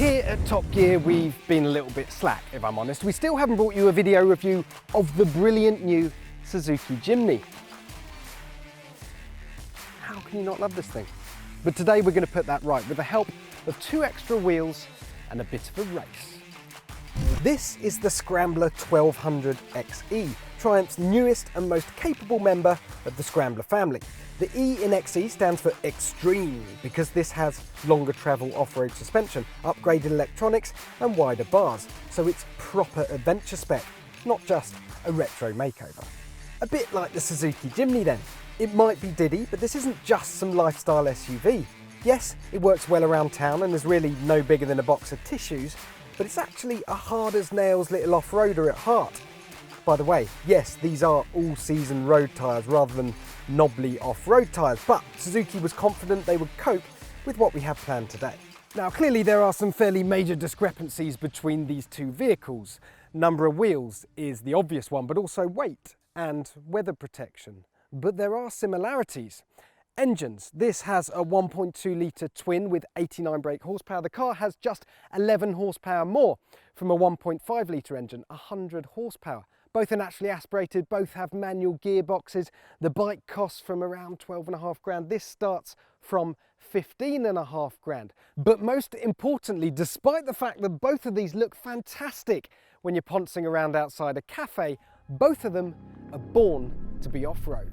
Here at Top Gear, we've been a little bit slack, if I'm honest. We still haven't brought you a video review of the brilliant new Suzuki Jimny. How can you not love this thing? But today we're going to put that right with the help of 2 extra wheels and a bit of a race. This is the Scrambler 1200 XE, Triumph's newest and most capable member of the Scrambler family. The E in XE stands for extreme because this has longer travel off-road suspension, upgraded electronics and wider bars, so it's proper adventure spec, not just a retro makeover. A bit like the Suzuki Jimny then. It might be diddy, but this isn't just some lifestyle SUV. Yes, it works well around town and is really no bigger than a box of tissues, but it's actually a hard-as-nails little off-roader at heart. By the way, yes, these are all-season road tyres rather than knobbly off-road tyres, but Suzuki was confident they would cope with what we have planned today. Now, clearly there are some fairly major discrepancies between these two vehicles. Number of wheels is the obvious one, but also weight and weather protection. But there are similarities. Engines. This has a 1.2 litre twin with 89 brake horsepower. The car has just 11 horsepower more from a 1.5 litre engine, 100 horsepower. Both are naturally aspirated, both have manual gearboxes. The bike costs from around 12.5 grand. This starts from 15.5 grand. But most importantly, despite the fact that both of these look fantastic when you're poncing around outside a cafe, both of them are born to be off-road.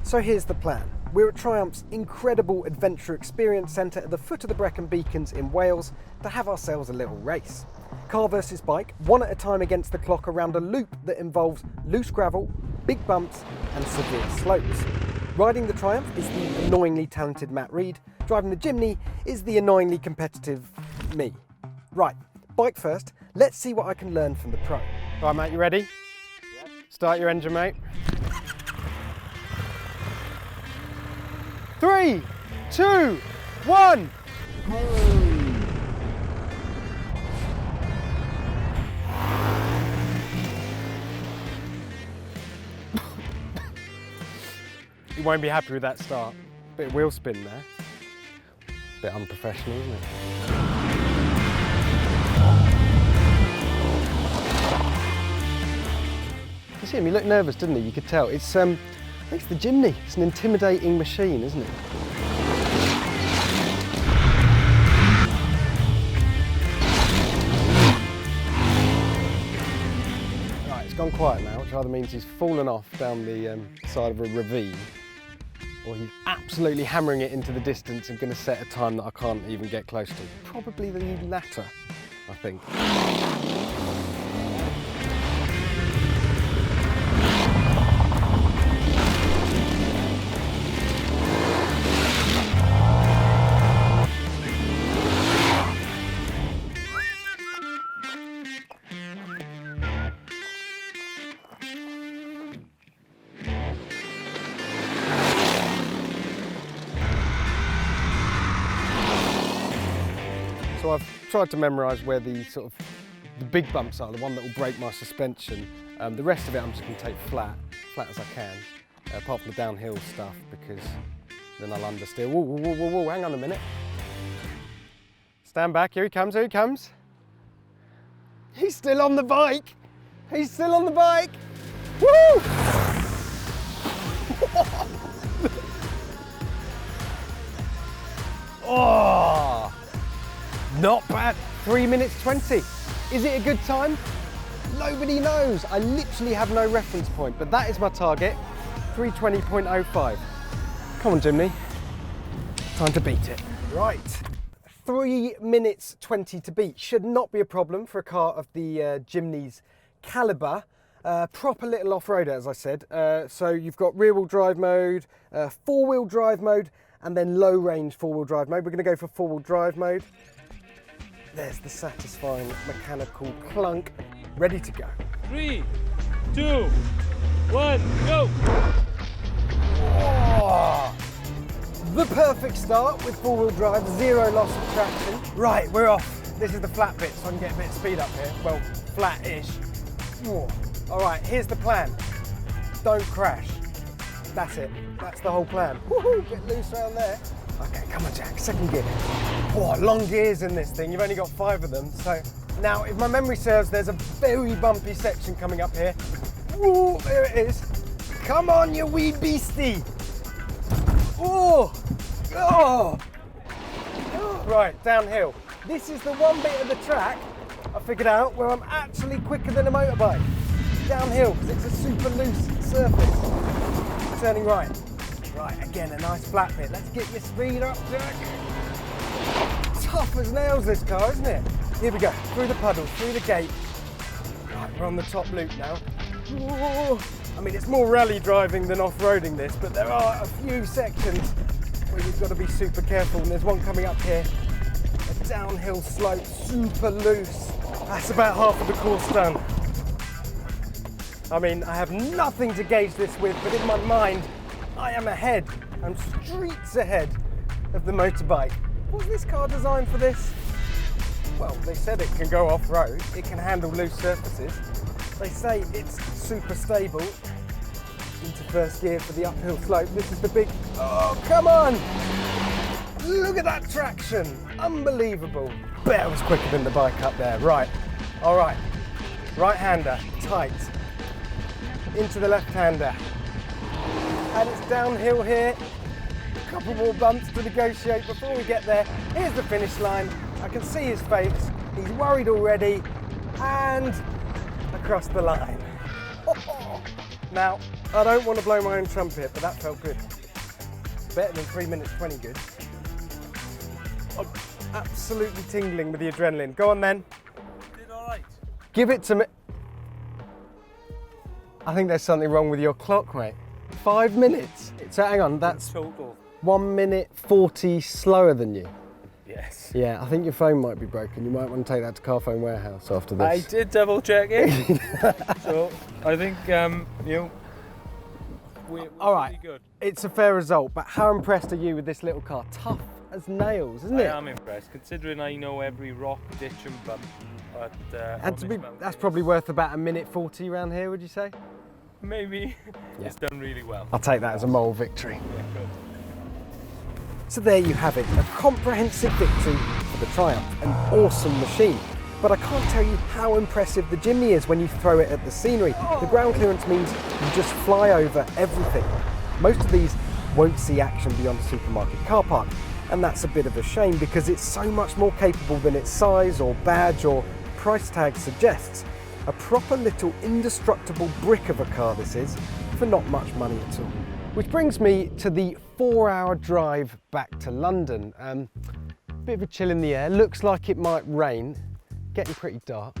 So here's the plan. We're at Triumph's incredible adventure experience centre at the foot of the Brecon Beacons in Wales to have ourselves a little race. Car versus bike, one at a time against the clock around a loop that involves loose gravel, big bumps and severe slopes. Riding the Triumph is the annoyingly talented Matt Reed. Driving the Jimny is the annoyingly competitive me. Right, bike first. Let's see what I can learn from the pro. Right, mate, you ready? Yeah. Start your engine, mate. 3, 2, 1. You won't be happy with that start. Bit of wheel spin there. Bit unprofessional, isn't it? You see him, he looked nervous, didn't he? You could tell. It's the Jimny. It's an intimidating machine, isn't it? Right, it's gone quiet now, which either means he's fallen off down the side of a ravine, or he's absolutely hammering it into the distance and going to set a time that I can't even get close to. Probably the latter, I think. So I've tried to memorise where the big bumps are, the one that will break my suspension. The rest of it I'm just going to take flat as I can, apart from the downhill stuff, because then I'll understeer. Whoa, whoa, whoa, whoa, hang on a minute. Stand back, here he comes, here he comes. He's still on the bike. He's still on the bike. Woo! Oh! Not bad, 3 minutes 20. Is it a good time? Nobody knows. I literally have no reference point, but that is my target, 3:20.05. Come on, Jimny. Time to beat it. Right, 3 minutes 20 to beat. Should not be a problem for a car of the Jimny's calibre. Proper little off-roader, as I said. So you've got rear-wheel drive mode, four-wheel drive mode, and then low-range four-wheel drive mode. We're going to go for four-wheel drive mode. There's the satisfying mechanical clunk, ready to go. 3, 2, 1, go! Oh, the perfect start with four-wheel drive, 0 loss of traction. Right, we're off. This is the flat bit, so I can get a bit of speed up here. Well, flat-ish. All right, here's the plan. Don't crash. That's it. That's the whole plan. Woohoo! Get loose around there. Okay, come on, Jack, second gear. Oh, long gears in this thing. You've only got 5 of them. So now, if my memory serves, there's a very bumpy section coming up here. Ooh, there it is. Come on, you wee beastie. Oh, oh. Right, downhill. This is the one bit of the track I figured out where I'm actually quicker than a motorbike. Downhill, because it's a super loose surface. Turning right. Right, again, a nice flat bit. Let's get your speed up, Jack. Tough as nails, this car, isn't it? Here we go, through the puddles, through the gate. Right, we're on the top loop now. Ooh. I mean, it's more rally driving than off-roading this, but there are a few sections where you've got to be super careful, and there's one coming up here. A downhill slope, super loose. That's about half of the course done. I mean, I have nothing to gauge this with, but in my mind, I am ahead. I'm streets ahead of the motorbike. Was this car designed for this? Well, they said it can go off-road, it can handle loose surfaces. They say it's super stable. Into first gear for the uphill slope. This is the big, oh, come on! Look at that traction, unbelievable. Bet I was quicker than the bike up there. Right, all right. Right-hander, tight. Into the left-hander. And it's downhill here. A couple more bumps to negotiate before we get there. Here's the finish line. I can see his face. He's worried already. And across the line. Now, I don't want to blow my own trumpet, but that felt good. Better than 3 minutes 20 good. I'm absolutely tingling with the adrenaline. Go on then. Did all right. Give it to me. I think there's something wrong with your clock, mate. 5 minutes. So hang on, that's Total. 1 minute 40 slower than you. Yes. Yeah, I think your phone might be broken. You might want to take that to Carphone Warehouse after this. I did double check it. So I think, you know, we're All right, pretty good. it's a fair result, but how impressed are you with this little car? Tough as nails, isn't it? I am impressed, considering I know every rock, ditch and bump. But, And to be, that's probably worth about 1 minute 40 around here, would you say? maybe. Yeah. It's done really well. I'll take that as a moral victory. Yeah, good. So there you have it, a comprehensive victory for the Triumph, an awesome machine. But I can't tell you how impressive the Jimny is when you throw it at the scenery. The ground clearance means you just fly over everything. Most of these won't see action beyond a supermarket car park, and that's a bit of a shame because it's so much more capable than its size or badge or price tag suggests. A proper little indestructible brick of a car this is, for not much money at all. Which brings me to the 4-hour drive back to London. Bit of a chill in the air, looks like it might rain, getting pretty dark.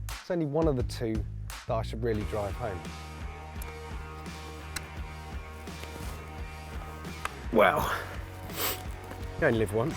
It's only one of the two that I should really drive home. Well, you only live once.